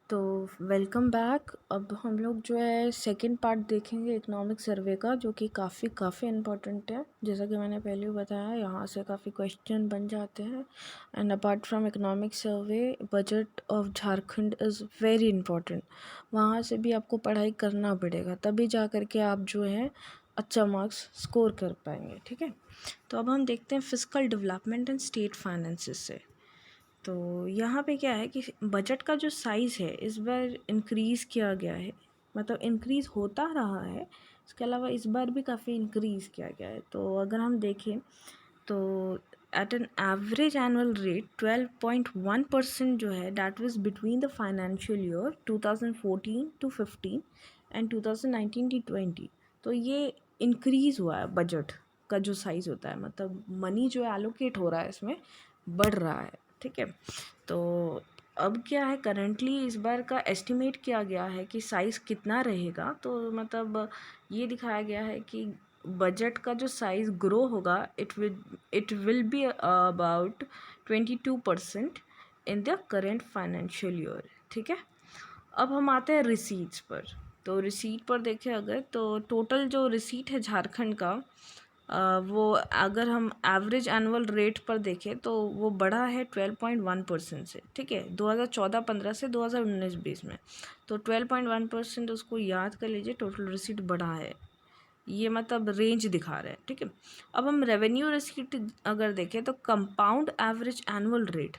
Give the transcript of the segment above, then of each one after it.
तो welcome back. अब हम लोग जो है सेकंड पार्ट देखेंगे इकोनॉमिक सर्वे का, जो कि काफ़ी इम्पोर्टेंट है। जैसा कि मैंने पहले भी बताया, यहाँ से काफ़ी क्वेश्चन बन जाते हैं। And apart from economic survey, budget of Jharkhand is very important. वहाँ से भी आपको पढ़ाई करना पड़ेगा, तभी जा कर के आप जो है अच्छा मार्क्स स्कोर कर पाएंगे। ठीक है, तो अब हम देखते हैं physical development and state finances से। तो यहाँ पे क्या है कि बजट का जो साइज़ है इस बार इंक्रीज़ किया गया है, मतलब इंक्रीज़ होता रहा है। इसके अलावा इस बार भी काफ़ी इंक्रीज़ किया गया है। तो अगर हम देखें तो at an average annual rate 12.1% जो है, that was between the financial year 2014 to 15 and 2019 to 20। तो ये इंक्रीज़ हुआ है बजट का जो साइज़ होता है, मतलब मनी जो है एलोकेट हो रहा है इसमें बढ़ रहा है। ठीक है, तो अब क्या है, करेंटली इस बार का एस्टिमेट किया गया है कि साइज़ कितना रहेगा। तो मतलब ये दिखाया गया है कि बजट का जो साइज़ ग्रो होगा, it will be about 22% in the current financial year. ठीक है, अब हम आते हैं रिसीट्स पर। तो रिसीट पर देखें अगर, तो टोटल जो रिसीट है झारखंड का, वो अगर हम एवरेज एनुअल रेट पर देखें तो वो बढ़ा है 12.1% से। ठीक है, 2014-15 से 2019-20 में। तो 12.1% उसको याद कर लीजिए, टोटल रिसीट बढ़ा है, ये मतलब रेंज दिखा रहा है। ठीक है, अब हम रेवेन्यू रिसीट अगर देखें तो कंपाउंड एवरेज एनुअल रेट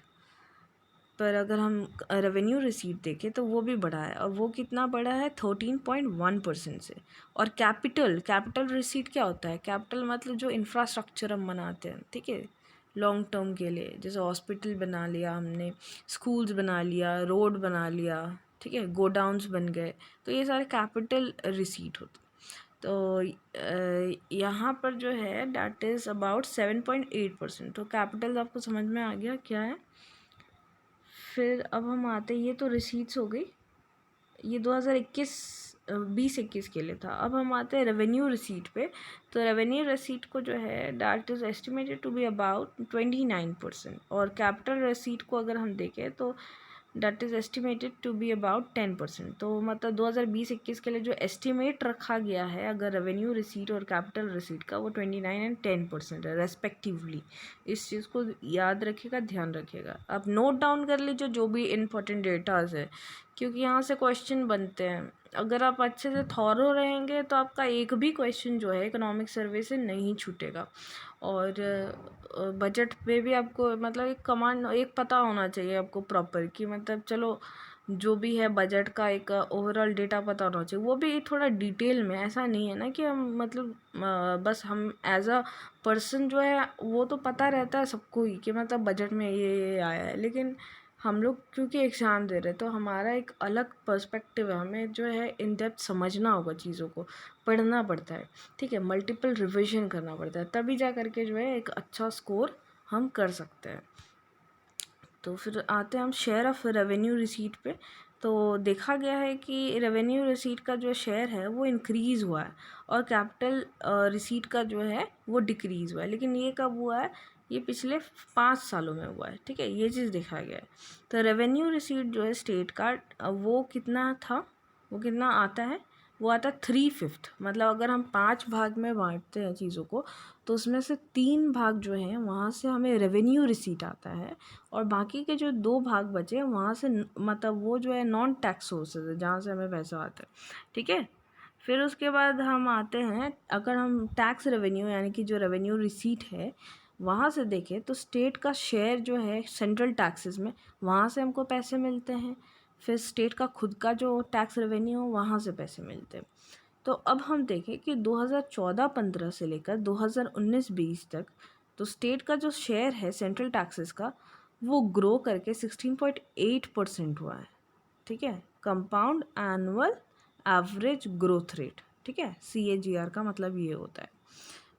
पर अगर हम रेवेन्यू रिसीट देखें तो वो भी बढ़ा है, और वो कितना बढ़ा है 13.1% से। और कैपिटल रिसीट क्या होता है? कैपिटल मतलब जो इंफ्रास्ट्रक्चर हम बनाते हैं, ठीक है, लॉन्ग टर्म के लिए, जैसे हॉस्पिटल बना लिया हमने, स्कूल्स बना लिया, रोड बना लिया, ठीक है, गोडाउन्स बन गए, तो ये सारे कैपिटल रिसीट होते। तो यहाँ पर जो है डैट इज़ अबाउट 7.8%। तो कैपिटल आपको समझ में आ गया क्या है। फिर अब हम आते, ये तो रिसीट्स हो गई, ये 2021 के लिए था। अब हम आते हैं रेवेन्यू रिसीट पे। तो रेवेन्यू रिसीट को जो है that is estimated to be about 29%। और कैपिटल रिसीट को अगर हम देखें तो that is estimated to be about 10%। तो मतलब 2020-21 के लिए जो एस्टिमेट रखा गया है अगर रेवेन्यू रिसीट और कैपिटल रिसीट का, वो 29 एंड 10% है रेस्पेक्टिवली। इस चीज़ को याद रखिएगा, ध्यान रखिएगा। आप नोट डाउन कर लीजिए जो भी इंपॉर्टेंट डेटाज है, क्योंकि यहाँ से क्वेश्चन बनते हैं। अगर आप अच्छे से थॉरो रहेंगे तो आपका एक भी क्वेश्चन जो है इकोनॉमिक सर्वे से नहीं छूटेगा। और बजट पे भी आपको मतलब एक कमांड, एक पता होना चाहिए आपको प्रॉपर, कि मतलब चलो जो भी है बजट का एक ओवरऑल डेटा पता होना चाहिए, वो भी थोड़ा डिटेल में। ऐसा नहीं है ना कि हम मतलब बस हम एज अ पर्सन जो है वो तो पता रहता है सबको ही कि मतलब बजट में ये आया है, लेकिन हम लोग क्योंकि एग्ज़ाम दे रहे हैं तो हमारा एक अलग पर्सपेक्टिव है, हमें जो है इन डेप्थ समझना होगा, चीज़ों को पढ़ना पड़ता है। ठीक है, मल्टीपल रिविजन करना पड़ता है, तभी जा करके जो है एक अच्छा स्कोर हम कर सकते हैं। तो फिर आते हैं हम शेयर ऑफ रेवेन्यू रिसीट पे। तो देखा गया है कि रेवेन्यू रिसीट का जो शेयर है वो इंक्रीज़ हुआ है, और कैपिटल रिसीट का जो है वो डिक्रीज़ हुआ है। लेकिन ये कब हुआ है? ये पिछले 5 सालों में हुआ है। ठीक है, ये चीज़ दिखाया गया है। तो रेवेन्यू रिसीट जो है स्टेट का, वो कितना था, वो कितना आता है, वो आता है 3/5। मतलब अगर हम 5 भाग में बांटते हैं चीज़ों को, तो उसमें से 3 भाग जो हैं वहाँ से हमें रेवेन्यू रिसीट आता है, और बाकी के जो 2 भाग बचे हैं वहाँ से मतलब वो जो है नॉन टैक्स सोर्सेज है, जहाँ से हमें पैसा आता है। ठीक है, फिर उसके बाद हम आते हैं, अगर हम टैक्स रेवेन्यू यानी कि जो रेवेन्यू रिसीट है वहाँ से देखें, तो स्टेट का शेयर जो है सेंट्रल टैक्सेस में, वहाँ से हमको पैसे मिलते हैं। फिर स्टेट का खुद का जो टैक्स रेवेन्यू वहाँ से पैसे मिलते हैं। तो अब हम देखें कि 2014-15 से लेकर 2019-20 तक तो स्टेट का जो शेयर है सेंट्रल टैक्सेस का, वो ग्रो करके 16.8% हुआ है। ठीक है, compound annual average growth rate. ठीक है, CAGR का मतलब ये होता है।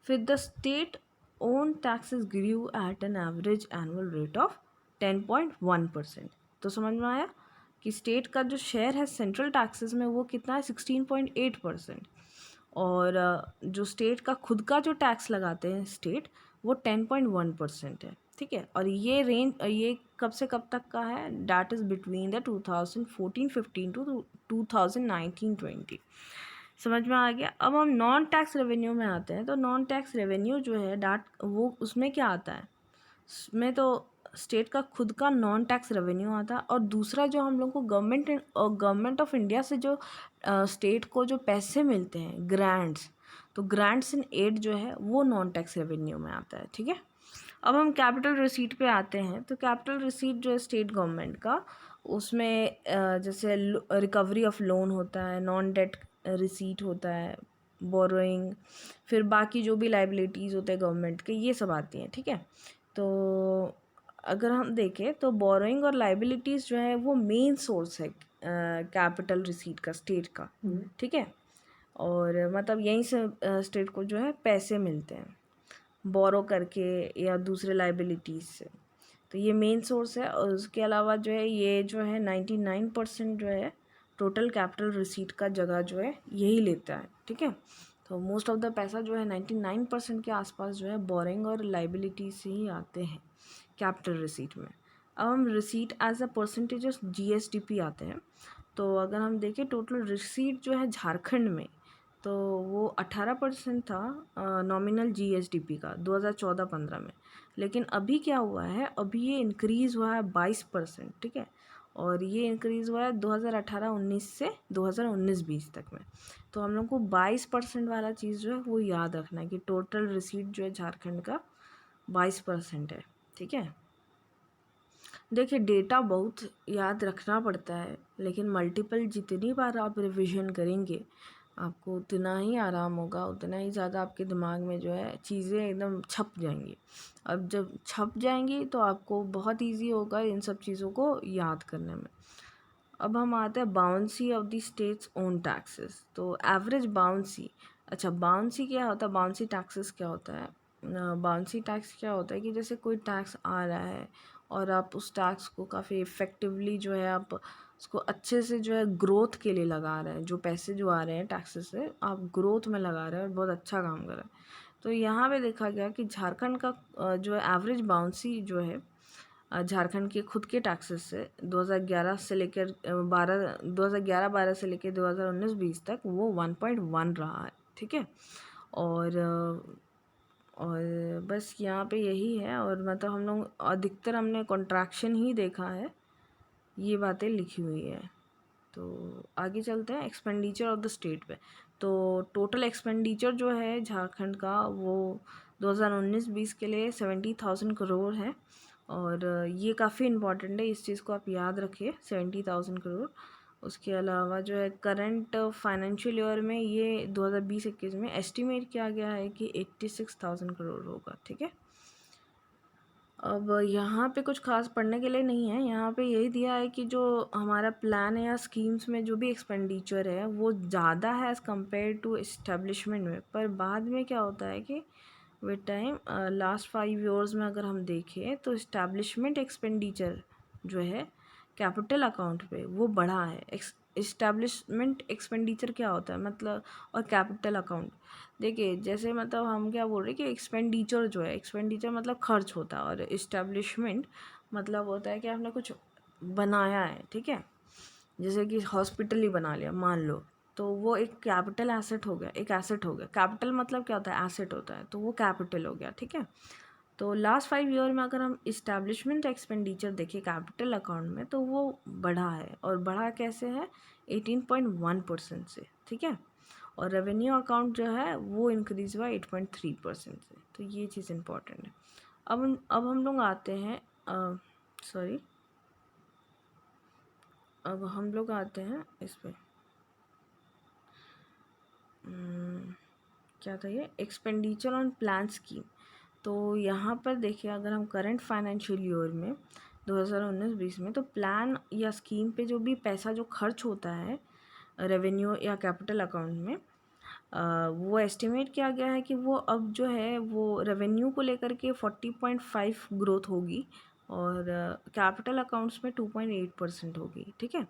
फिर the state own taxes grew at an average annual rate of 10.1%। तो समझ में आया कि स्टेट का जो शेयर है सेंट्रल टैक्सेस में वो कितना है, 16.8%। और जो स्टेट का खुद का जो टैक्स लगाते हैं स्टेट, वो 10.1% है। ठीक है। और ये रेंज ये कब से कब तक का है, that is between the 2014-15 to 2019-20। समझ में आ गया। अब हम नॉन टैक्स रेवेन्यू में आते हैं। तो नॉन टैक्स रेवेन्यू जो है डाट वो उसमें क्या आता है, उसमें तो स्टेट का खुद का नॉन टैक्स रेवेन्यू आता है, और दूसरा जो हम लोग को गवर्नमेंट ऑफ इंडिया से जो स्टेट को जो पैसे मिलते हैं ग्रांट्स, तो ग्रांट्स इन एड जो है वो नॉन टैक्स रेवेन्यू में आता है। ठीक है। अब हम कैपिटल रिसीट पे आते हैं। तो कैपिटल रिसीट जो है स्टेट गवर्नमेंट का, उसमें जैसे रिकवरी ऑफ लोन होता है, नॉन डेट रिसीट होता है, बोरोइंग, फिर बाकी जो भी लाइबिलिटीज़ होते हैं गवर्नमेंट के, ये सब आती हैं। ठीक है। तो अगर हम देखें तो बोरोइंग और लाइबिलिटीज़ जो है वो मेन सोर्स है कैपिटल रिसीट का, स्टेट का। ठीक है। और मतलब यहीं से स्टेट को जो है पैसे मिलते हैं बोरो करके या दूसरे लाइबिलिटीज़ से। तो ये मेन सोर्स है। और उसके अलावा जो है ये जो है 99% जो है टोटल कैपिटल रिसीट का जगह जो है यही लेता है। ठीक है। तो मोस्ट ऑफ द पैसा जो है 99% के आसपास जो है बोरिंग और लाइबिलिटी से ही आते हैं कैपिटल रिसीट में। अब हम receipt as a percentage of GSDP आते हैं। तो अगर हम देखें टोटल रिसीट जो है झारखंड में, तो वो 18% था नॉमिनल जीएसडीपी का 2014-15 में। लेकिन अभी क्या हुआ है, अभी ये इंक्रीज़ हुआ है 22%। ठीक है। और ये इंक्रीज़ हुआ है 2018-19 से 2019-20 तक में। तो हम लोग को 22% वाला चीज़ जो है वो याद रखना है कि टोटल रिसीट जो है झारखंड का 22% है। ठीक है। देखिए डेटा बहुत याद रखना पड़ता है, लेकिन मल्टीपल जितनी बार आप रिवीजन करेंगे आपको उतना ही आराम होगा, उतना ही ज़्यादा आपके दिमाग में जो है चीज़ें एकदम छप जाएंगी। अब जब छप जाएंगी तो आपको बहुत इजी होगा इन सब चीज़ों को याद करने में। अब हम आते हैं bouncy of the states own taxes. तो एवरेज बाउंसी, अच्छा बाउंसी क्या होता है, बाउंसी टैक्सेस क्या होता है, बाउंसी टैक्स क्या होता है कि जैसे कोई टैक्स आ रहा है और आप उस टैक्स को काफ़ी इफ़ेक्टिवली जो है आप उसको अच्छे से जो है ग्रोथ के लिए लगा रहे हैं, जो पैसे जो आ रहे हैं टैक्सेस से आप ग्रोथ में लगा रहे हैं और बहुत अच्छा काम कर रहे हैं। तो यहाँ पे देखा गया कि झारखंड का जो है एवरेज बाउंसी जो है झारखंड के खुद के टैक्सेस से 2011 से लेकर 2011-12 से लेकर 2019-20 तक वो 1.1 रहा है। ठीक है। और बस यहाँ पे यही है। और मतलब हम लोग अधिकतर हमने कॉन्ट्रैक्शन ही देखा है, ये बातें लिखी हुई है। तो आगे चलते हैं एक्सपेंडिचर ऑफ द स्टेट पे। तो टोटल एक्सपेंडिचर जो है झारखंड का वो 2019-20 के लिए 70,000 करोड़ है। और ये काफ़ी इम्पॉर्टेंट है, इस चीज़ को आप याद रखिए, 70,000 करोड़। उसके अलावा जो है करंट फाइनेंशियल ईयर में ये 2020-21 में एस्टिमेट किया गया है कि 86,000 करोड़ होगा। ठीक है। अब यहाँ पे कुछ खास पढ़ने के लिए नहीं है, यहाँ पे यही दिया है कि जो हमारा प्लान है या स्कीम्स में जो भी एक्सपेंडिचर है वो ज़्यादा है एज़ कम्पेयर टू इस्टेब्लिशमेंट में। पर बाद में क्या होता है कि विद टाइम लास्ट 5 ईयर्स में अगर हम देखें तो इस्टेब्लिशमेंट एक्सपेंडिचर जो है कैपिटल अकाउंट पे वो बढ़ा है। इस्टेब्लिशमेंट एक्सपेंडिचर क्या होता है मतलब, और कैपिटल अकाउंट देखिए जैसे मतलब हम क्या बोल रहे हैं कि एक्सपेंडिचर जो है, एक्सपेंडिचर मतलब खर्च होता है, और इस्टेब्लिशमेंट मतलब होता है कि आपने कुछ बनाया है। ठीक है। जैसे कि हॉस्पिटल ही बना लिया मान लो, तो वो एक कैपिटल एसेट हो गया, एक एसेट हो गया। कैपिटल मतलब क्या होता है, एसेट होता है, तो वो कैपिटल हो गया। ठीक है। तो लास्ट 5 ईयर में अगर हम इस्टेब्लिशमेंट एक्सपेंडिचर देखें कैपिटल अकाउंट में तो वो बढ़ा है, और बढ़ा कैसे है 18.1% से। ठीक है। और रेवेन्यू अकाउंट जो है वो इंक्रीज़ हुआ 8.3% से। तो ये चीज़ इम्पॉर्टेंट है। अब हम लोग आते हैं सॉरी अब हम लोग आते हैं इस पर क्या था ये, एक्सपेंडिचर ऑन प्लान स्कीम। तो यहाँ पर देखिए अगर हम करंट फाइनेंशियल ईयर में 2019-20 में तो प्लान या स्कीम पे जो भी पैसा जो खर्च होता है रेवेन्यू या कैपिटल अकाउंट में, वो एस्टिमेट किया गया है कि वो अब जो है वो रेवेन्यू को लेकर के 40.5 ग्रोथ होगी, और कैपिटल अकाउंट्स में 2.8% होगी। ठीक है।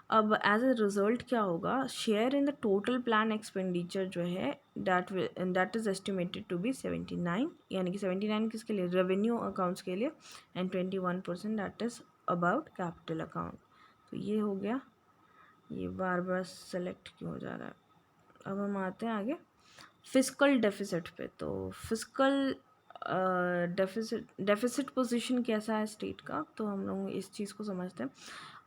अब एज ए रिजल्ट क्या होगा, share in the total plan expenditure जो है that is estimated to be 79, यानी कि 79 किसके लिए, रेवेन्यू अकाउंट्स के लिए, and 21% that is about capital account. तो ये हो गया, ये बार बार सेलेक्ट क्यों हो जा रहा है। अब हम आते हैं आगे फिस्कल डेफिसिट पे। तो फिस्कल डेफिसिट पोजीशन कैसा है स्टेट का, तो हम लोग इस चीज़ को समझते हैं,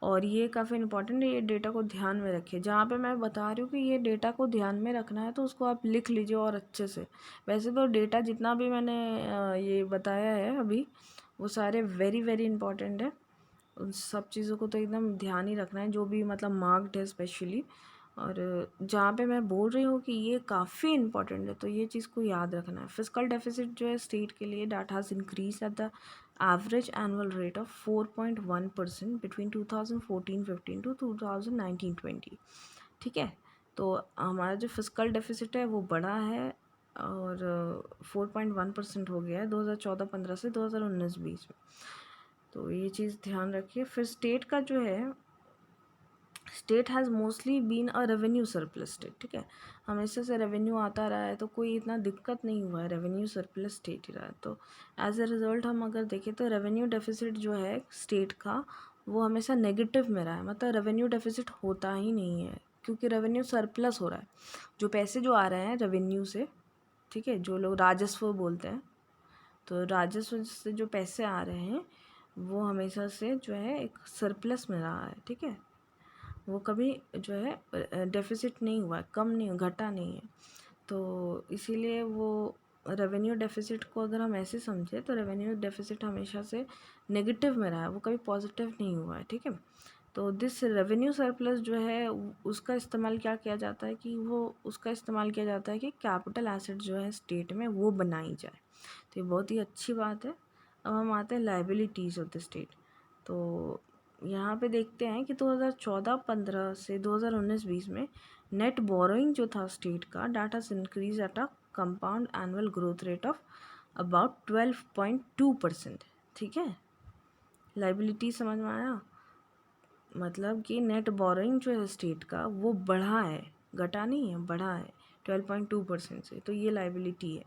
और ये काफ़ी इंपॉर्टेंट है, ये डेटा को ध्यान में रखिए। जहाँ पे मैं बता रही हूँ कि ये डेटा को ध्यान में रखना है तो उसको आप लिख लीजिए और अच्छे से। वैसे तो डेटा जितना भी मैंने ये बताया है अभी, वो सारे वेरी वेरी इंपॉर्टेंट है, उन सब चीज़ों को तो एकदम ध्यान ही रखना है, जो भी मतलब मार्क्ड है स्पेशली। और जहाँ पे मैं बोल रही हूँ कि ये काफ़ी इंपॉर्टेंट है, तो ये चीज़ को याद रखना है। फिस्कल डेफिसिट जो है स्टेट के लिए, data has increase at the average annual rate of 4.1% between 2014-15 to 2019-20। ठीक है, तो हमारा जो फिस्कल डेफिसिट है वो बड़ा है, और 4.1% हो गया है 2014-15 से 2019-20 में। तो ये चीज़ ध्यान रखिए। फिर स्टेट का जो है, state has mostly been a revenue surplus state. ठीक है, हमेशा से रेवेन्यू आता रहा है, तो कोई इतना दिक्कत नहीं हुआ है, रेवेन्यू सरप्लस स्टेट ही रहा है। तो एज अ रिज़ल्ट हम अगर देखें तो रेवेन्यू डेफिसिट जो है स्टेट का, वो हमेशा नेगेटिव में रहा है, मतलब रेवेन्यू डेफिसिट होता ही नहीं है, क्योंकि रेवेन्यू सरप्लस हो रहा है। जो पैसे जो आ रहे हैं रेवेन्यू से, ठीक है, जो लोग राजस्व बोलते हैं, तो राजस्व से जो पैसे आ रहे हैं वो हमेशा से जो है एक सरप्लस में रहा है। ठीक है, वो कभी जो है डेफिसिट नहीं हुआ है, कम नहीं, घटा नहीं है। तो इसीलिए वो रेवेन्यू डेफिसिट को अगर हम ऐसे समझे तो रेवेन्यू डेफिसिट हमेशा से नेगेटिव में रहा है, वो कभी पॉजिटिव नहीं हुआ है। ठीक है, तो दिस रेवेन्यू सरप्लस जो है उसका इस्तेमाल क्या किया जाता है कि वो उसका इस्तेमाल किया जाता है कि कैपिटल एसेट जो है स्टेट में वो बनाई जाए। तो ये बहुत ही अच्छी बात है। अब हम आते हैं लाइबिलिटीज़ ऑफ द स्टेट। तो यहाँ पे देखते हैं कि 2014-15 से 2019-20 में नेट बोरोइंग जो था स्टेट का, data increase at a compound annual growth rate of about 12.2%। ठीक है, लाइबिलिटी समझ में आया, मतलब कि नेट बोरोइंग जो है स्टेट का वो बढ़ा है, घटा नहीं है, बढ़ा है 12.2% से, तो ये लाइबिलिटी है।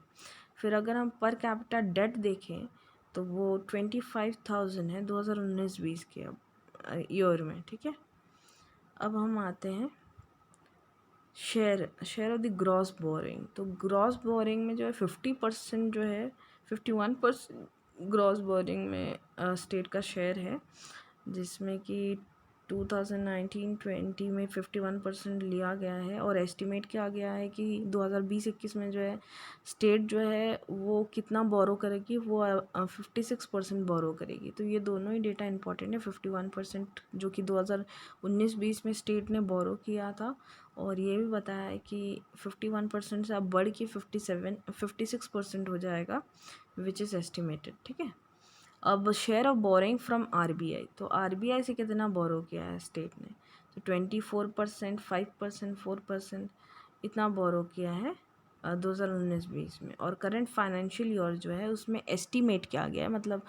फिर अगर हम पर कैपिटा डेट देखें तो वो 25,000 है 2019-20 के अब ईयर में। ठीक है, अब हम आते हैं share of the gross boring. तो ग्रॉस बोरिंग में जो है 50% जो है, 51% ग्रॉस बोरिंग में स्टेट का शेयर है, जिसमें कि 2019-20 में 51% लिया गया है, और एस्टिमेट किया गया है कि 2020-21 में जो है स्टेट जो है वो कितना बोरो करेगी, वो 56% बोरो करेगी। तो ये दोनों ही डेटा इंपॉर्टेंट है। 51% जो कि 2019-20 में स्टेट ने बोरो किया था, और ये भी बताया है कि 51% से अब बढ़ के 56% हो जाएगा, विच इज़ एस्टिमेटेड। ठीक है, अब share of boring from RBI. तो आरबीआई से कितना बोरो किया है स्टेट ने, तो 24%, 5%, 4% इतना बोरो किया है 2019-20 में। और करंट फाइनेंशियल ईयर जो है उसमें एस्टीमेट किया गया है, मतलब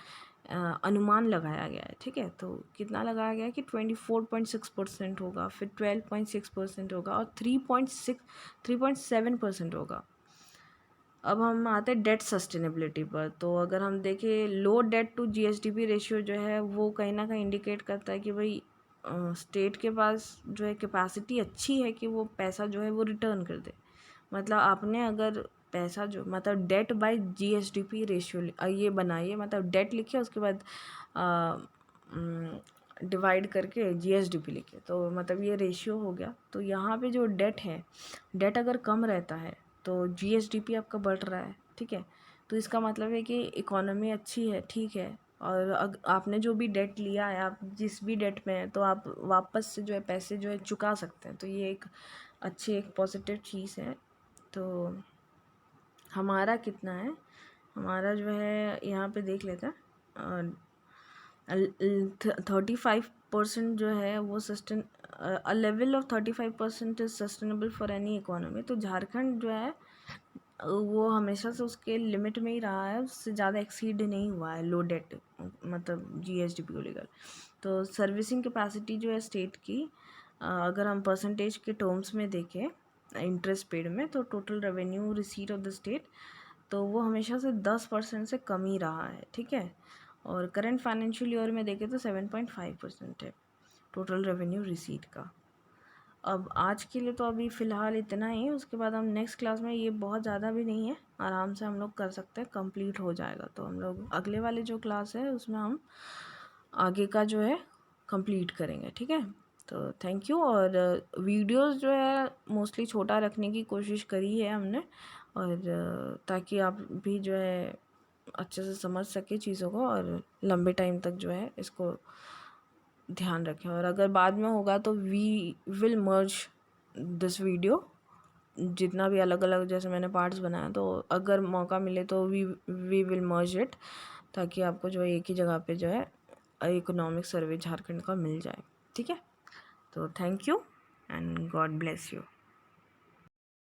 अनुमान लगाया गया है। ठीक है, तो कितना लगाया गया है कि 24.6% होगा, फिर 12.6% होगा, और 3.7% होगा। अब हम आते हैं डेट सस्टेनेबिलिटी पर। तो अगर हम देखें लो डेट टू जीएसडीपी रेशियो जो है वो कहीं ना कहीं इंडिकेट करता है कि भाई स्टेट के पास जो है कैपेसिटी अच्छी है कि वो पैसा जो है वो रिटर्न कर दे। मतलब आपने अगर पैसा जो, मतलब डेट बाय जीएसडीपी रेशियो ये बनाइए, मतलब डेट लिखिए उसके बाद डिवाइड करके जीएसडीपी लिखिए, तो मतलब ये रेशियो हो गया। तो यहाँ पे जो डेट है, डेट अगर कम रहता है तो जीएसडीपी आपका बढ़ रहा है। ठीक है, तो इसका मतलब है कि इकोनॉमी अच्छी है। ठीक है, और आपने जो भी डेट लिया है, आप जिस भी डेट में है, तो आप वापस से जो है पैसे जो है चुका सकते हैं। तो ये एक अच्छी, एक पॉजिटिव चीज़ है। तो हमारा कितना है, हमारा जो है यहाँ पे देख लेते हैं, 35% जो है वो a level of 35% is sustainable for any economy. तो झारखंड जो है वो हमेशा से उसके लिमिट में ही रहा है, उससे ज़्यादा एक्सीड नहीं हुआ है लो डेट, मतलब जीएसडीपी को लेकर। तो सर्विसिंग कैपेसिटी जो है स्टेट की अगर हम परसेंटेज के टर्म्स में देखें इंटरेस्ट पेड में, तो total revenue receipt of the state, तो वो हमेशा से 10% से कम ही रहा है, ठीक है। और करंट फाइनेंशियल ईयर में देखें तो 7.5% है टोटल रेवेन्यू रिसीट का। अब आज के लिए तो अभी फ़िलहाल इतना ही, उसके बाद हम नेक्स्ट क्लास में, ये बहुत ज़्यादा भी नहीं है, आराम से हम लोग कर सकते हैं, कंप्लीट हो जाएगा। तो हम लोग अगले वाले जो क्लास है उसमें हम आगे का जो है कंप्लीट करेंगे, ठीक है। तो थैंक यू। और वीडियोस जो है मोस्टली छोटा रखने की कोशिश करी है हमने, और ताकि आप भी जो है अच्छे से समझ सके चीज़ों को और लंबे टाइम तक जो है इसको ध्यान रखें। और अगर बाद में होगा तो we will merge this video, जितना भी अलग अलग जैसे मैंने पार्ट्स बनाया, तो अगर मौका मिले तो वी विल मर्ज इट, ताकि आपको जो है एक ही जगह पे जो है इकोनॉमिक सर्वे झारखंड का मिल जाए, ठीक है। तो thank you and God bless you.